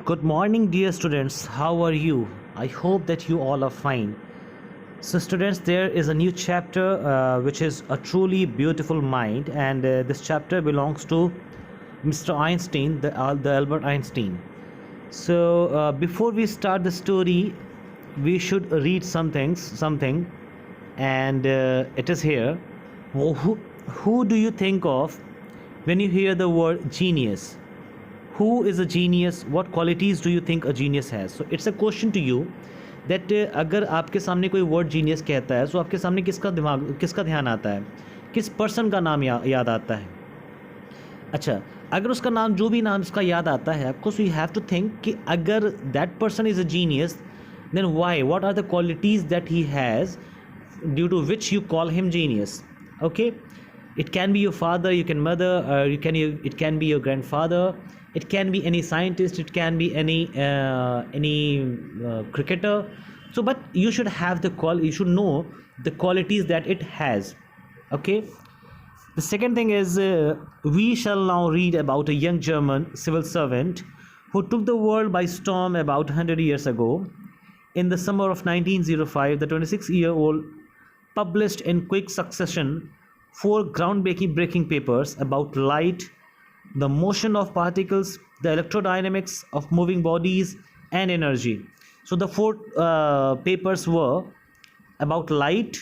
Good morning, dear students. How are you? I hope that you all are fine. So, students, there is a new chapter which is a truly beautiful mind, and this chapter belongs to Mr. Einstein, the Albert Einstein. So, before we start the story, we should read something, and it is here. Who do you think of when you hear the word genius? Who is a genius? What qualities do you think a genius has? So it's a question to you that अगर आपके सामने कोई word genius कहता है तो आपके सामने किसका ध्यान आता है, किस पर्सन का नाम याद आता है? अच्छा, अगर उसका नाम जो भी नाम उसका याद आता है आपको, so you have to think कि अगर that person is a genius, then why, what are the qualities that he has due to which you call him genius. Okay, it can be your father, you can mother, it can be your grandfather, it can be any scientist, it can be any cricketer. So but you should have you should know the qualities that it has. Okay, the second thing is we shall now read about a young German civil servant who took the world by storm about 100 years ago. In the summer of 1905, the 26-year-old published in quick succession 4 groundbreaking papers about light, the motion of particles, the electrodynamics of moving bodies, and energy. So the 4 papers were about light,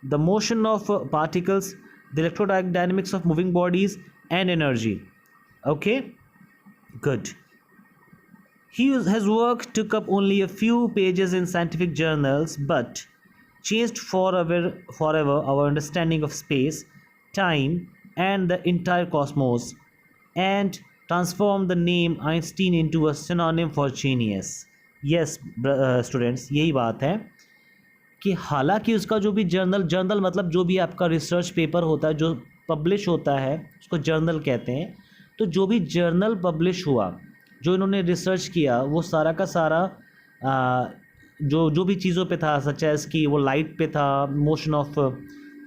the motion of particles, the electrodynamics of moving bodies, and energy. Okay, good. His work took up only a few pages in scientific journals, but changed forever our understanding of space, time, and the entire cosmos, and transformed the name Einstein into a synonym for genius. Yes, students, यही बात है कि हालांकि उसका जो भी journal मतलब जो भी आपका रिसर्च पेपर होता है जो पब्लिश होता है उसको जर्नल कहते हैं. तो जो भी जर्नल पब्लिश हुआ, जो इन्होंने रिसर्च किया, वो सारा का सारा जो भी चीज़ों पे था, सच एज कि वो लाइट पे था, मोशन ऑफ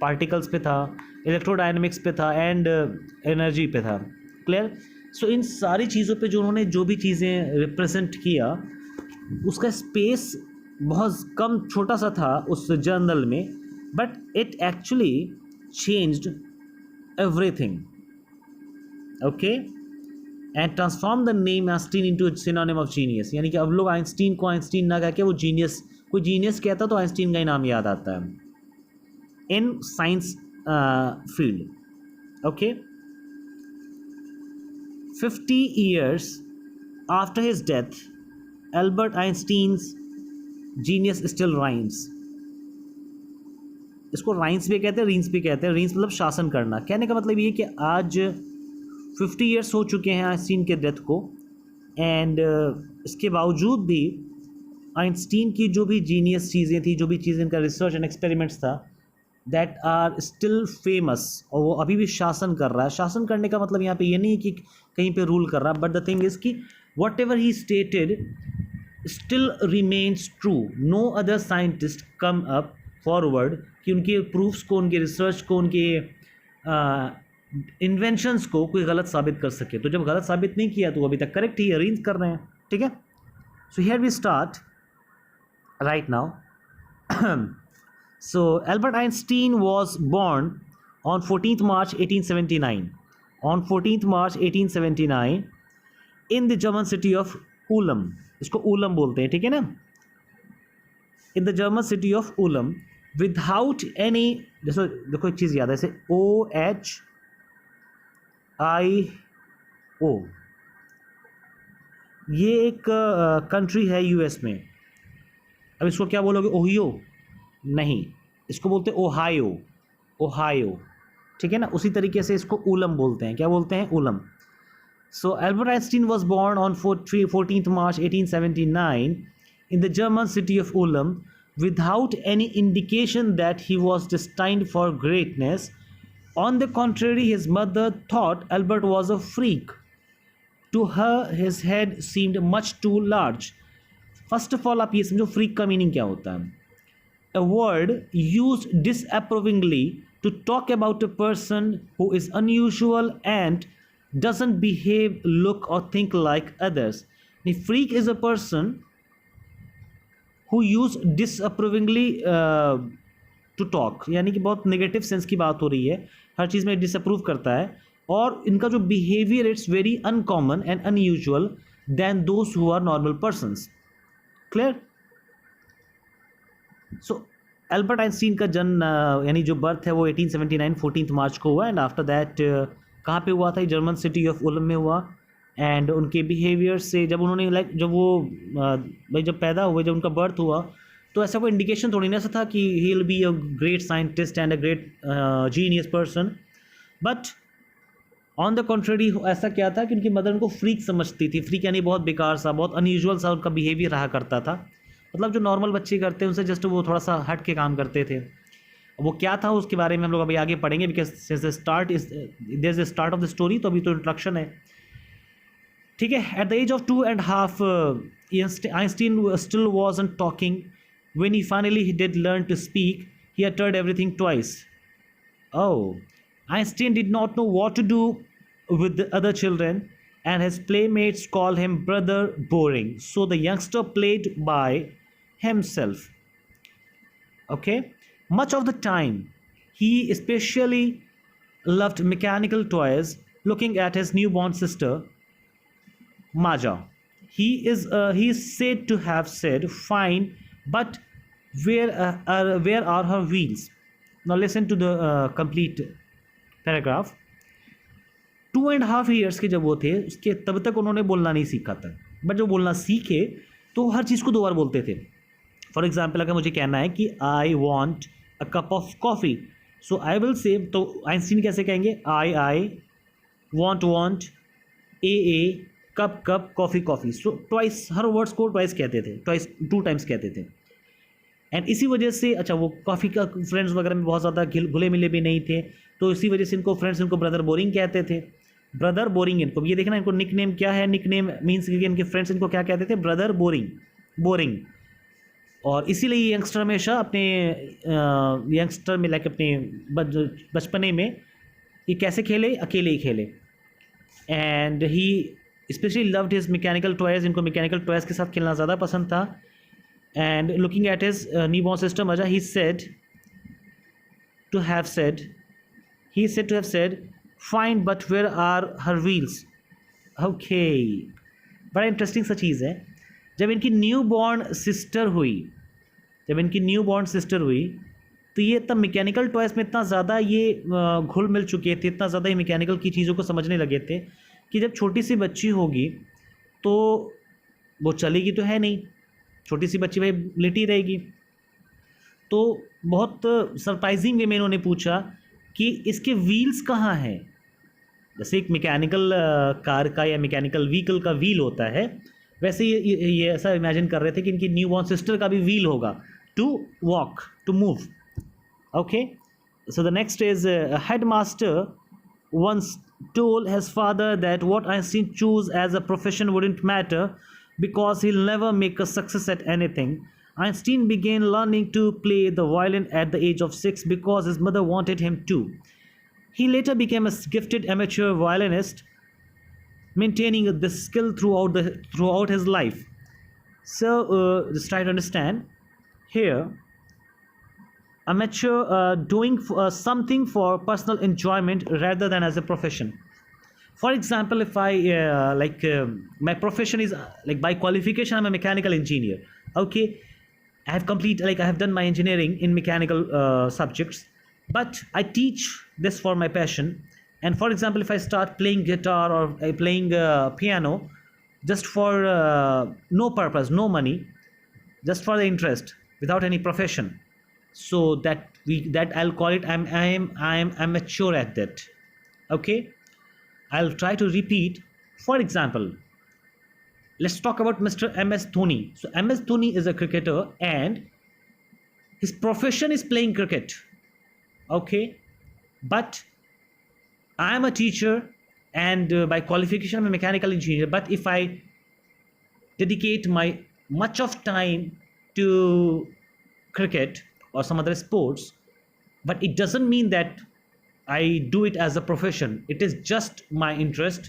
पार्टिकल्स पे था, इलेक्ट्रोडायनेमिक्स पे था, एंड एनर्जी पे था. क्लियर? सो इन सारी चीज़ों पे जो उन्होंने जो भी चीज़ें रिप्रेजेंट किया, उसका स्पेस बहुत कम छोटा सा था उस जर्नल में, but it actually changed everything. Okay, and transform the name Einstein into synonym of genius. यानी कि अब लोग आइंस्टीन को आइंस्टीन ना कह के वो जीनियस, कोई जीनियस कहता तो आइंस्टीन का ही नाम याद आता है in science field. Okay, 50 years after his death, Albert Einstein's genius still reigns. इसको राइंस भी कहते हैं, रीन्स भी कहते हैं. रीन्स मतलब शासन करना. कहने का मतलब ये कि आज 50 ईयर्स हो चुके हैं आइंस्टीन के डेथ को, एंड इसके बावजूद भी आइंस्टीन की जो भी जीनियस चीज़ें थी, जो भी चीज़ें इनका रिसर्च एंड एक्सपेरिमेंट्स था, दैट आर स्टिल फेमस, और वो अभी भी शासन कर रहा है. शासन करने का मतलब यहाँ पे ये नहीं है कि कहीं पे रूल कर रहा है, बट द थिंग इज़ कि whatever he stated still remains true. No other scientist come up forward कि उनके प्रूफ्स को, उनके रिसर्च को, उनके इन्वेंशंस को कोई गलत साबित कर सके. तो जब गलत साबित नहीं किया तो वो अभी तक करेक्ट ही अरेंज कर रहे हैं. ठीक है, so here we start right now. So Albert Einstein was born on 14th March 1879. On 14th March 1879 in the German city of Ulm. इसको उलम बोलते हैं, ठीक है ना. In the German city of Ulm without any, देखो एक चीज़ याद है, जैसे OHIO, ये एक कंट्री है यूएस में. अब इसको क्या बोलोगे, ओहियो? नहीं, इसको बोलते हैं ओहायो. ठीक है ना. उसी तरीके से इसको उलम बोलते हैं. क्या बोलते हैं? Ulm. So Albert Einstein was born on 14th March 1879 in the German city of Ulm without any indication that he was destined for greatness. On the contrary, his mother thought Albert was a freak. To her, his head seemed much too large. First of all, आप ये समझो freak का meaning क्या होता है. A word used disapprovingly to talk about a person who is unusual and doesn't behave, look, or think like others. A freak is a person who use disapprovingly to talk, यानी कि बहुत negative sense की बात हो रही है, हर चीज़ में disapprove करता है, और इनका जो behaviour it's very uncommon and unusual than those who are normal persons. Clear? So Albert Einstein का जन्म यानी जो बर्थ है वो 1879 14 मार्च को हुआ, एंड आफ्टर दैट कहाँ पे हुआ था? जर्मन सिटी ऑफ उलम में हुआ. एंड उनके बिहेवियर से जब उन्होंने जब वो भाई जब पैदा हुए, जब उनका बर्थ हुआ, तो ऐसा कोई इंडिकेशन थोड़ी ना ऐसा था कि he will be a great scientist and a great genius person. But on the contrary ऐसा क्या था कि उनकी मदर उनको फ्रीक समझती थी. फ्रीक यानी बहुत बेकार सा, बहुत अनयूजुअल सा उनका बिहेवियर रहा करता था. मतलब जो नॉर्मल बच्चे करते हैं उनसे जस्ट वो थोड़ा सा हट के काम करते थे. वो क्या था उसके बारे में हम लोग अभी आगे पढ़ेंगे, because there is the start of the story. तो अभी तो इंट्रोडक्शन है, ठीक है. At the age of 2.5 Einstein still wasn't talking. When he finally did learn to speak, he uttered everything twice. Oh, Einstein did not know what to do with the other children, and his playmates called him Brother Boring. So the youngster played by himself. Okay? Much of the time, he especially loved mechanical toys, looking at his newborn sister, Maja. He is said to have said, "Fine, but where are her wheels?" Now listen to the complete paragraph. 2.5 years के जब वो थे, उसके तब तक उन्होंने बोलना नहीं सीखा था. बट जब बोलना सीखे तो हर चीज़ को 2 बार बोलते थे. फॉर एग्जाम्पल, अगर मुझे कहना है कि I want a cup of coffee, so I will say, तो आइंस्टीन कैसे कहेंगे? I want A cup coffee. So twice, her words को ट्वाइस कहते थे, ट्वाइस 2 टाइम्स कहते थे. एंड इसी वजह से, अच्छा, वो कॉफ़ी का फ्रेंड्स वगैरह में बहुत ज़्यादा घुले मिले भी नहीं थे, तो इसी वजह से इनको फ्रेंड्स इनको ब्रदर बोरिंग कहते थे. ब्रदर बोरिंग, इनको ये देखना, इनको निक नेम क्या है? निक नेम मीन्स कि इनके फ्रेंड्स इनको क्या कहते थे? Brother boring. और इसीलिए यंगस्टर हमेशा अपने यंगस्टर में लाइक अपने बचपने में ये कैसे खेले? अकेले ही खेले. And he specially loved his mechanical toys. इनको मैकेनिकल टॉयज़ के साथ खेलना ज़्यादा पसंद था. And looking at his newborn sister Maja, he said to have said, "Fine, but where are her wheels?" Okay, बड़ा इंटरेस्टिंग सा चीज़ है. जब इनकी न्यू बॉर्न सिस्टर हुई, तो ये तब मैकेनिकल टॉयज़ में इतना ज़्यादा ये घुल मिल चुके थे, इतना ज़्यादा ये मैकेनिकल की चीज़ों को समझने लगे थे कि जब छोटी सी बच्ची होगी तो वो चलेगी तो है नहीं, छोटी सी बच्ची भाई लेटी रहेगी. तो बहुत सरप्राइजिंग वे में इन्होंने पूछा कि इसके व्हील्स कहाँ हैं. जैसे एक मैकेनिकल कार का या मैकेनिकल व्हीकल का व्हील होता है, वैसे ये ऐसा इमेजिन कर रहे थे कि इनकी न्यू बॉर्न सिस्टर का भी व्हील होगा, to walk, to move. Okay, so the next is headmaster once told his father that what Einstein chose as a profession wouldn't matter because he'll never make a success at anything. Einstein began learning to play the violin at the age of 6 because his mother wanted him to. He later became a gifted amateur violinist, maintaining this skill throughout his life. So just try to understand here. Amateur doing something for personal enjoyment rather than as a profession. For example, if I my profession is like by qualification I'm a mechanical engineer. Okay, I have done my engineering in mechanical subjects, but I teach this for my passion. And for example, if I start playing guitar or playing piano just for no purpose, no money, just for the interest, without any profession, so that I'll call it I am amateur at that. Okay, I'll try to repeat. For example, let's talk about Mr. MS Dhoni. So MS Dhoni is a cricketer and his profession is playing cricket. Okay, but I am a teacher and by qualification I'm a mechanical engineer. But if I dedicate my much of time to cricket or some other sports, but it doesn't mean that I do it as a profession. It is just my interest.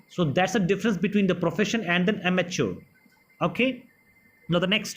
So that's the difference between the profession and an amateur. Okay, now the next is